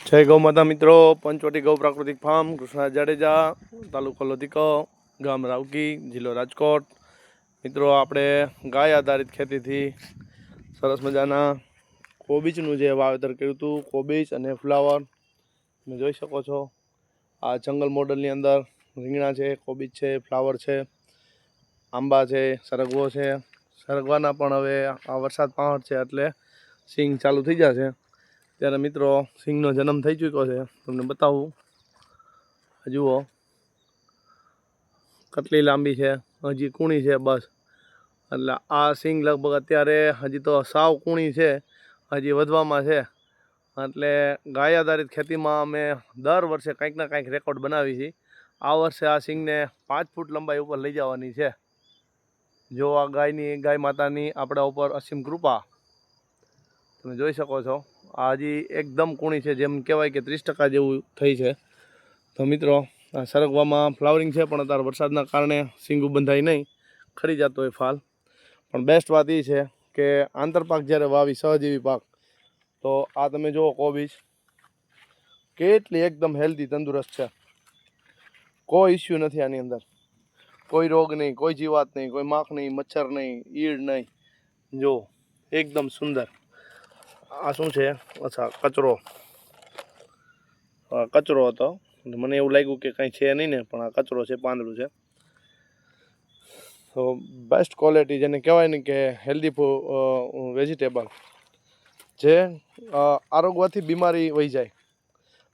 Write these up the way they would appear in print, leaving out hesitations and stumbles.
जय गौ माता मित्रों। पंचवटी गौ प्राकृतिक फार्म कृष्णा जाडेजा, तालुको लोधिको, गाम रावकी, जिल्लो राजकोट। मित्रों आपणे गाय आधारित खेती थी सरस मजाना कोबीजनुं जे वावेतर कर्युं हतुं, कोबीज अने फ्लावर તમે જોઈ શકો છો। આ જંગલ મોડલની અંદર રીંગણા છે, કોબીજ છે, ફ્લાવર છે, આંબા છે, સરગવો છે। સરગવાના પણ હવે આ વરસાદ પાવર છે એટલે સિંગ ચાલુ થઈ જશે। ત્યારે મિત્રો સિંગનો જન્મ થઈ ચૂક્યો છે, તમને બતાવું। જુઓ કટલી લાંબી છે, હજી કૂણી છે બસ। એટલે આ સિંગ લગભગ અત્યારે હજી તો સાવ કૂણી છે, હજી વધવામાં છે। એટલે ગાય આધારિત ખેતીમાં અમે દર વર્ષે કંઈક ના કંઈક રેકોર્ડ બનાવી છીએ। આ વર્ષે આ સિંગને 5 ફૂટ લંબાઈ ઉપર લઈ જવાની છે। જો આ ગાય માતાની આપણા ઉપર અસીમ કૃપા તમે જોઈ શકો છો। આ હજી એકદમ કૂણી છે, જેમ કહેવાય કે 30% જેવું થઈ છે। તો મિત્રો આ સરગવામાં ફ્લાવરિંગ છે, પણ અત્યારે વરસાદના કારણે સિંગું બંધાય નહીં, ખરી જતો હોય ફાલ। પણ બેસ્ટ વાત એ છે કે આંતરપાક જ્યારે વાવી સહજીવી પાક, તો આ તમે જુઓ કોબીજ કેટલી એકદમ હેલ્ધી તંદુરસ્ત છે, કોઈ ઇસ્યુ નથી આની અંદર, કોઈ રોગ નહીં, કોઈ જીવાત નહીં, કોઈ માખ નહીં, મચ્છર નહીં, ઈડ નહીં। જો એકદમ સુંદર। આ શું છે? અચ્છા કચરો, કચરો હતો, મને એવું લાગ્યું કે કંઈ છે નહીં ને, પણ આ કચરો છે, પાંદડું છે। તો બેસ્ટ ક્વોલિટી જેને કહેવાય ને કે હેલ્ધી વેજીટેબલ, જે આરોગવાથી બીમારી વહી જાય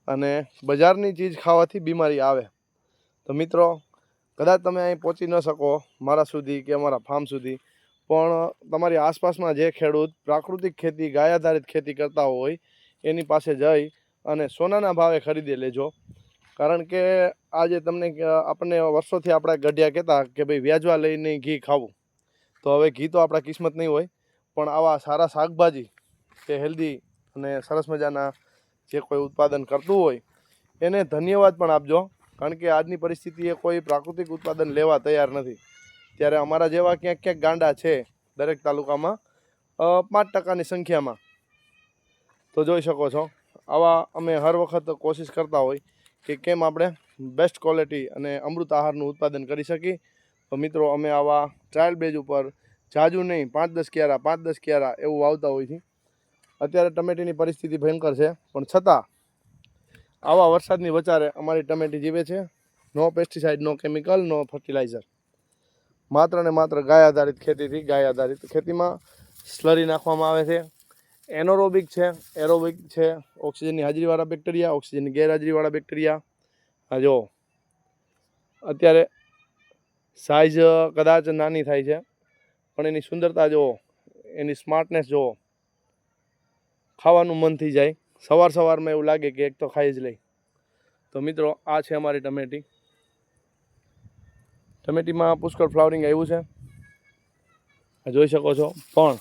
અને બજારની ચીજ ખાવાથી બીમારી આવે। તો મિત્રો કદાચ તમે અહીં પહોંચી ન શકો મારા સુધી કે અમારા ફાર્મ સુધી, પણ તમારી આસપાસમાં જે ખેડૂત પ્રાકૃતિક ખેતી ગાય આધારિત ખેતી કરતા હોય એની પાસે જઈ અને સોનાના ભાવે ખરીદી લેજો। કારણ કે આજે તમને આપણને વર્ષોથી આપણા ગઢિયા કહેતા કે ભાઈ વ્યાજવા લઈને ઘી ખાવું, તો હવે ઘી તો આપણા કિસ્મત નહીં હોય, પણ આવા સારા શાકભાજી કે હેલ્ધી અને સરસ મજાના જે કોઈ ઉત્પાદન કરતું હોય એને ધન્યવાદ પણ આપજો। કારણ કે આજની પરિસ્થિતિએ કોઈ પ્રાકૃતિક ઉત્પાદન લેવા તૈયાર નથી। ત્યારે અમારા જેવા ક્યાંક ક્યાંક ગાંડા છે દરેક તાલુકામાં 5%ની સંખ્યામાં। તો જોઈ શકો છો આવા અમે હર વખત કોશિશ કરતા હોય કે કેમ આપણે બેસ્ટ ક્વોલિટી અને અમૃત આહારનું ઉત્પાદન કરી શકીએ। તો મિત્રો અમે આવા ટ્રાયલ બેઝ ઉપર જાજુ નહીં 5-10 ક્યારા 5-10 ક્યારા એવું વાવતા હોય છે। અત્યારે ટમેટીની પરિસ્થિતિ ભયંકર છે, પણ છતાં આવા વરસાદની વચારે અમારી ટમેટી જીવે છે। નો પેસ્ટિસાઇડ, નો કેમિકલ, નો ફર્ટિલાઇઝર, માત્ર ને માત્ર ગાય આધારિત ખેતીથી। ગાય આધારિત ખેતીમાં સ્લરી નાખવામાં આવે છે, એનોરોબિક છે, એરોબિક છે, ઓક્સિજનની હાજરીવાળા બેક્ટેરિયા, ઓક્સિજનની ગેરહાજરીવાળા બેક્ટેરિયા। આ જો અત્યારે સાઇઝ કદાચ નાની થાય છે, પણ એની સુંદરતા જુઓ, એની સ્માર્ટનેસ જુઓ, ખાવાનું મન થઈ જાય। સવારમાં એવું લાગે કે એક તો ખાઈ જ લઈ। તો મિત્રો આ છે અમારી ટમેટી। ટમેટીમાં પુષ્કળ ફ્લાવરિંગ આવ્યું છે, જોઈ શકો છો। પણ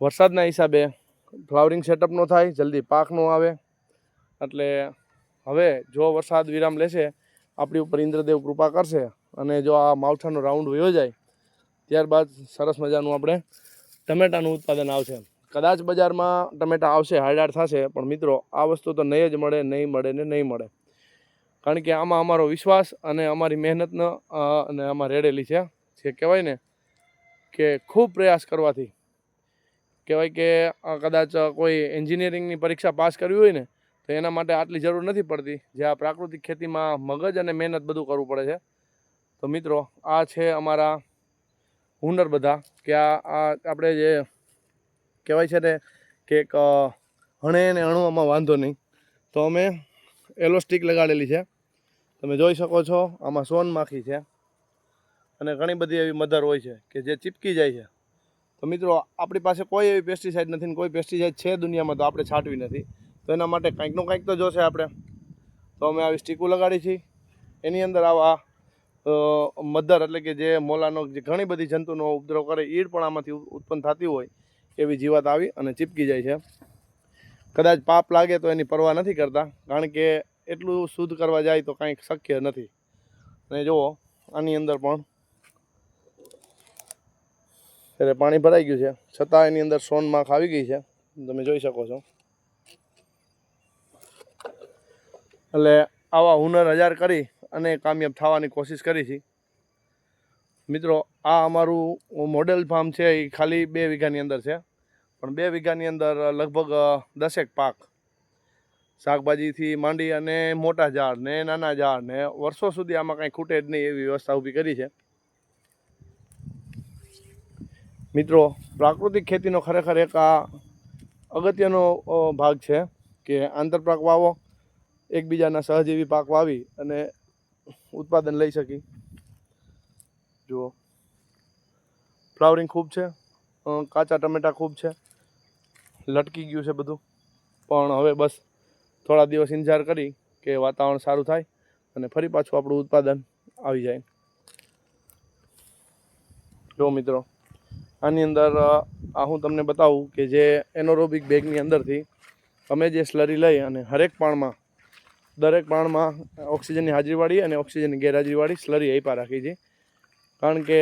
વરસાદના હિસાબે ફ્લાવરિંગ સેટઅપ ન થાય, જલ્દી પાક ન આવે। એટલે હવે જો વરસાદ વિરામ લેશે, આપણી ઉપર ઇન્દ્રદેવ કૃપા કરશે અને જો આ માવઠાનો રાઉન્ડ વયો જાય, ત્યારબાદ સરસ મજાનું આપણે ટમેટાનું ઉત્પાદન આવશે। કદાચ બજારમાં ટમેટા આવશે, હાઈડાર થશે, પણ મિત્રો આ વસ્તુ તો નહીં જ મળે, નહીં મળે ને નહીં મળે। કારણ કે આમાં અમારો વિશ્વાસ અને અમારી મહેનતનો અને આમાં રેડેલી છે। જે કહેવાય ને કે ખૂબ પ્રયાસ કરવાથી કહેવાય કે કદાચ કોઈ એન્જિનિયરિંગની પરીક્ષા પાસ કરવી હોય ને, તો એના માટે આટલી જરૂર નથી પડતી, જે આ પ્રાકૃતિક ખેતીમાં મગજ અને મહેનત બધું કરવું પડે છે। તો મિત્રો આ છે અમારા હુનર બધા, કે આ આપણે જે કહેવાય છે ને કે એક હણે ને હણવામાં વાંધો નહીં, તો અમે એલોસ્ટિક લગાડેલી છે, તમે જોઈ શકો છો। આમાં સોનમાખી છે અને ઘણી બધી એવી મધર હોય છે કે જે ચીપકી જાય છે। તો મિત્રો આપણી પાસે કોઈ એવી પેસ્ટિસાઇડ નથી ને કોઈ પેસ્ટિસાઇડ છે દુનિયામાં તો આપણે છાંટવી નથી, તો એના માટે કંઈકનું કંઈક તો જોશે આપણે। તો અમે આવી સ્ટીકું લગાડી છીએ, એની અંદર આવા મધર એટલે કે જે મોલાનો જે ઘણી બધી જંતુનો ઉપદ્રવ કરે, ઈડ પણ આમાંથી ઉત્પન્ન થતી હોય એવી જીવાત આવી અને ચીપકી જાય છે। કદાચ પાપ લાગે તો એની પરવા નથી કરતા, કારણ કે એટલું શુદ્ધ કરવા જાય તો કાંઈક શક્ય નથી। અને જુઓ આની અંદર પણ ત્યારે પાણી ભરાઈ ગયું છે, છતાં એની અંદર સોનમાખ આવી ગઈ છે, તમે જોઈ શકો છો। એટલે આવા હુનર હજાર કરી અને કામયાબ થવાની કોશિશ કરી છે મિત્રો. આ અમારું મોડેલ ફાર્મ છે એ ખાલી 2 વીઘાની અંદર છે, પણ 2 વીઘાની અંદર લગભગ 10 પાક શાકભાજીથી માંડી અને મોટા ઝાડ ને નાના ઝાડ ને વર્ષો સુધી આમાં કાંઈ ખૂટે જ નહીં એવી વ્યવસ્થા ઊભી કરી છે મિત્રો. પ્રાકૃતિક ખેતીનો ખરેખર એક આ અગત્યનો ભાગ છે કે આંતરપાક વાવો, એકબીજાના સહજીવી પાક વાવી અને ઉત્પાદન લઈ શકી. જુઓ ફ્લાવરિંગ ખૂબ છે, કાચા ટમેટા ખૂબ છે, લટકી ગયું છે બધું. પણ હવે બસ થોડા દિવસ ઇંતજાર કરી કે વાતાવરણ સારું થાય અને ફરી પાછું આપણું ઉત્પાદન આવી જાય. જો મિત્રો આની અંદર આ હું તમને બતાવું કે જે એનોરોબિક બેગની અંદરથી અમે જે સ્લરી લઈ અને દરેક પાણમાં ઓક્સિજનની હાજરીવાળી અને ઓક્સિજનની ગેરહાજરીવાળી સ્લરી આપ્યા રાખી છે. કારણ કે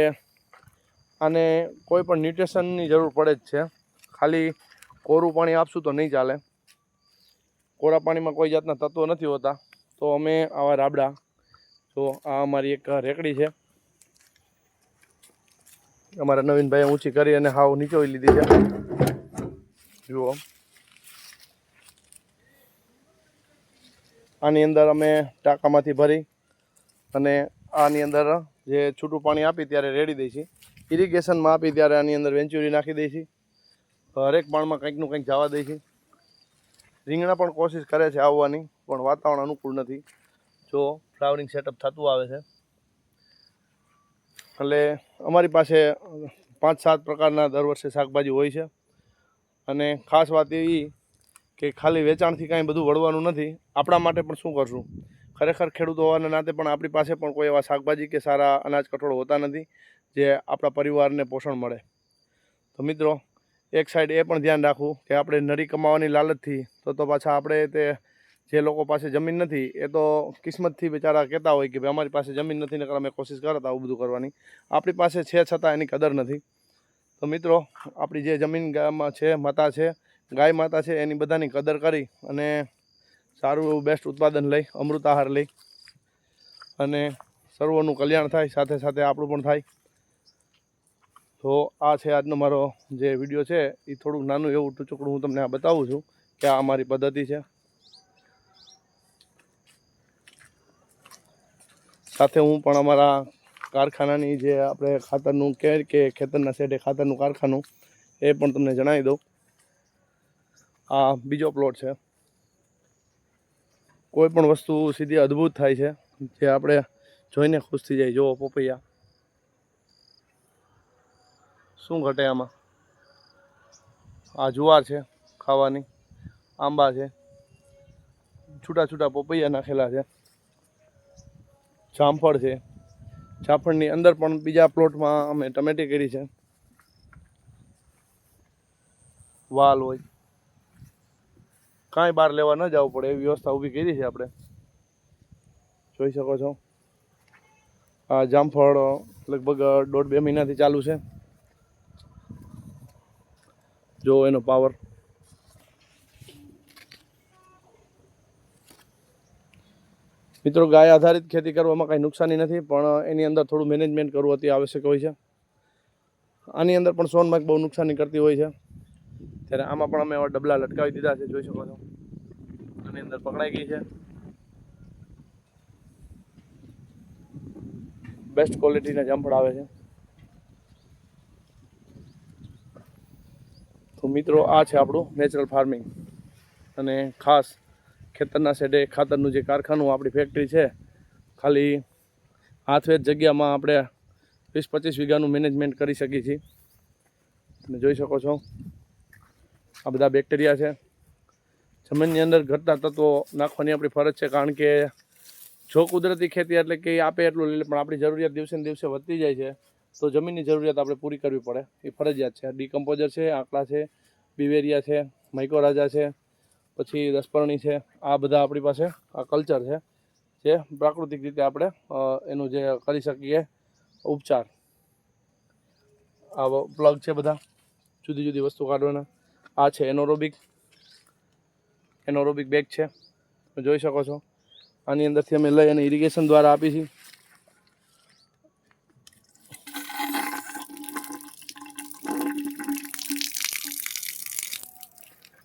આને કોઈ પણ ન્યુટ્રિશનની જરૂર પડે જ છે. ખાલી કોરું પાણી આપશું તો નહીં ચાલે. કોરા પાણીમાં કોઈ જાતના તત્વો નથી હોતા. તો અમે આવા રાબડા, તો આ અમારી એક રેકડી છે, અમારા નવીનભાઈએ ઊંચી કરી અને હાવ નીચોવી લીધી છે. જુઓ આની અંદર અમે ટાંકામાંથી ભરી અને આની અંદર જે છૂટું પાણી આપી ત્યારે રેડી દઈ છીએ. ઇરિગેશનમાં આપી ત્યારે આની અંદર વેંચુરી નાખી દઈ છીએ. હરેક પાણમાં કંઈકનું કંઈક જવા દઈ છીએ. રીંગણા પણ કોશિશ કરે છે આવવાની, પણ વાતાવરણ અનુકૂળ નથી. જો ફ્લાવરિંગ સેટઅપ થતું આવે છે એટલે અમારી પાસે 5-7 પ્રકારના દર વર્ષે શાકભાજી હોય છે. અને ખાસ વાત એ કે ખાલી વેચાણથી કાંઈ બધું વળવાનું નથી. આપણા માટે પણ શું કરશું? ખરેખર ખેડૂતો હોવાના નાતે પણ આપણી પાસે પણ કોઈ એવા શાકભાજી કે સારા અનાજ કઠોળ હોતા નથી જે આપણા પરિવારને પોષણ મળે. તો મિત્રો એક સાઈડ એ પણ ધ્યાન રાખવું કે આપણે નરી કમાવાની લાલચથી તો પાછા આપણે તે જે લોકો પાસે જમીન નથી એ તો કિસ્મતથી બિચારા કહેતા હોય કે ભાઈ અમારી પાસે જમીન નથી નકર અમે કોશિશ કરતા આવું બધું કરવાની. આપણી પાસે છે છતાં એની કદર નથી. તો મિત્રો આપણી જે જમીન છે, માતા છે, ગાય માતા છે, એની બધાની કદર કરી અને સારું એવું બેસ્ટ ઉત્પાદન લઈ, અમૃત આહાર લઈ અને સર્વોનું કલ્યાણ થાય, સાથે સાથે આપણું પણ થાય. તો આ છે આજનો મારો જે વિડીયો છે એ થોડુંક નાનું એવું ટૂંચુકડું હું તમને આ બતાવું છું કે આ અમારી પદ્ધતિ છે. સાથે હું પણ અમારા કારખાનાની જે આપણે ખાતરનું કે ખેતરના શેડે ખાતરનું કારખાનું એ પણ તમને જણાવી દઉં. આ બીજો પ્લોટ છે. કોઈ પણ વસ્તુ સીધી અદ્ભુત થાય છે જે આપણે જોઈને ખુશ થઈ જાય. જુઓ પપૈયા, શું ઘટે આમાં. આ જુવાર છે ખાવાની, આંબા છે, છૂટા છૂટા પપૈયા નાખેલા છે, જામફળ છે. જામફળની અંદર પણ બીજા પ્લોટમાં અમે ટમેટી કરી છે. વાલ હોય, કાંઈ બહાર લેવા ન જવું પડે એવી વ્યવસ્થા ઊભી કરી છે આપણે. જોઈ શકો છો આ જામફળ લગભગ 1.5-2 મહિનાથી ચાલુ છે. જો એનો પાવર. મિત્રો ગાય આધારિત ખેતી કરવામાં કાંઈ નુકસાની નથી, પણ એની અંદર થોડું મેનેજમેન્ટ કરવું અતિ આવશ્યક હોય છે. આની અંદર પણ સોનમાર્ગ બહુ નુકસાની કરતી હોય છે. ત્યારે આમાં પણ અમે ડબલા લટકાવી દીધા છે, જોઈ શકો છો. આની અંદર પકડાઈ ગઈ છે. બેસ્ટ ક્વોલિટીના જામફળ આવે છે. તો મિત્રો આ છે આપણું નેચરલ ફાર્મિંગ. અને ખાસ ખેતરના શેડે ખાતરનું જે કારખાનું આપણી ફેક્ટરી છે, ખાલી હાથવેદ જગ્યામાં આપણે 20-25 વીઘાનું મેનેજમેન્ટ કરી શકીએ છીએ. તમે જોઈ શકો છો આ બધા બેક્ટેરિયા છે. જમીનની અંદર ઘટતા તત્વો નાખવાની આપણી ફરજ છે, કારણ કે જો કુદરતી ખેતી એટલે કે આપે એટલું લઈ લે, પણ આપણી જરૂરિયાત દિવસે ને દિવસે વધતી જાય છે, તો જમીનની જરૂરિયાત આપણે પૂરી કરવી પડે, એ ફરજિયાત છે. ડીકમ્પોઝર છે, આંકડા છે, બિવેરિયા છે, માઇકોરાજા છે, પછી દસપર્ણી છે. આ બધા આપણી પાસે આ કલ્ચર છે જે પ્રાકૃતિક રીતે આપણે એનું જે કરી શકીએ ઉપચાર. આ પ્લગ છે, બધા જુદી જુદી વસ્તુ કાઢવાના. આ છે એનોરોબિક બેગ છે, તમે જોઈ શકો છો. આની અંદરથી અમે લઈ અને ઇરિગેશન દ્વારા આપી છીએ.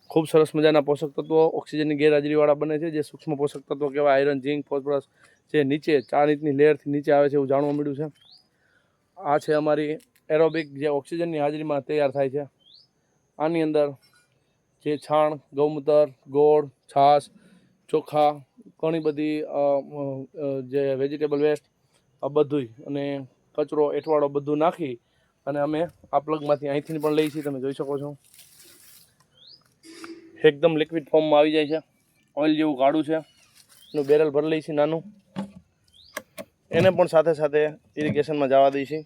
ખૂબ સરસ મજાના પોષક તત્વો ઓક્સિજનની ગેરહાજરીવાળા બને છે, જે સૂક્ષ્મ પોષક તત્વો કહેવાય. આયરન, ઝીંક, ફોસ્ફરસ જે નીચે 4 ઇંચની લેયરથી નીચે આવે છે એવું જાણવા મળ્યું છે. આ છે અમારી એરોબિક, જે ઓક્સિજનની હાજરીમાં તૈયાર થાય છે. આની અંદર જે છાણ, ગૌમૂત્ર, ગોળ, છાશ, ચોખા, ઘણી બધી જે વેજીટેબલ વેસ્ટ આ બધુંય અને કચરો, એઠવાડો બધું નાખી અને અમે આ પ્લગમાંથી અહીંથી પણ લઈએ છીએ. તમે જોઈ શકો છો એકદમ લિક્વિડ ફોર્મમાં આવી જાય છે. ઓઇલ જેવું ગાઢું છે. એનું બેરલ ભરી લઈએ છીએ નાનું, એને પણ સાથે સાથે ઇરિગેશનમાં જવા દઈએ છીએ.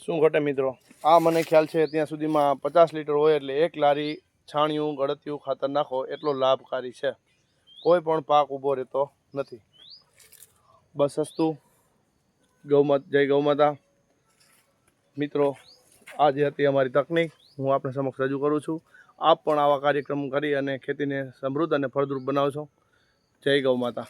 શું ઘટે મિત્રો, આ મને ખ્યાલ છે ત્યાં સુધીમાં 50 લીટર હોય એટલે 1 લારી છાણિયું ગળતિયું ખાતર નાખો એટલો લાભકારી છે. કોઈ પણ પાક ઊભો રહેતો નથી. બસ સસ્તું. જય ગૌમાતા. મિત્રો, આ જે હતી અમારી તકનીક, હું આપને સમક્ષ રજૂ કરું છું. આપ પણ આવા કાર્યક્રમ કરી અને ખેતીને સમૃદ્ધ અને ફળદ્રુપ બનાવશો. જય ગૌમાતા.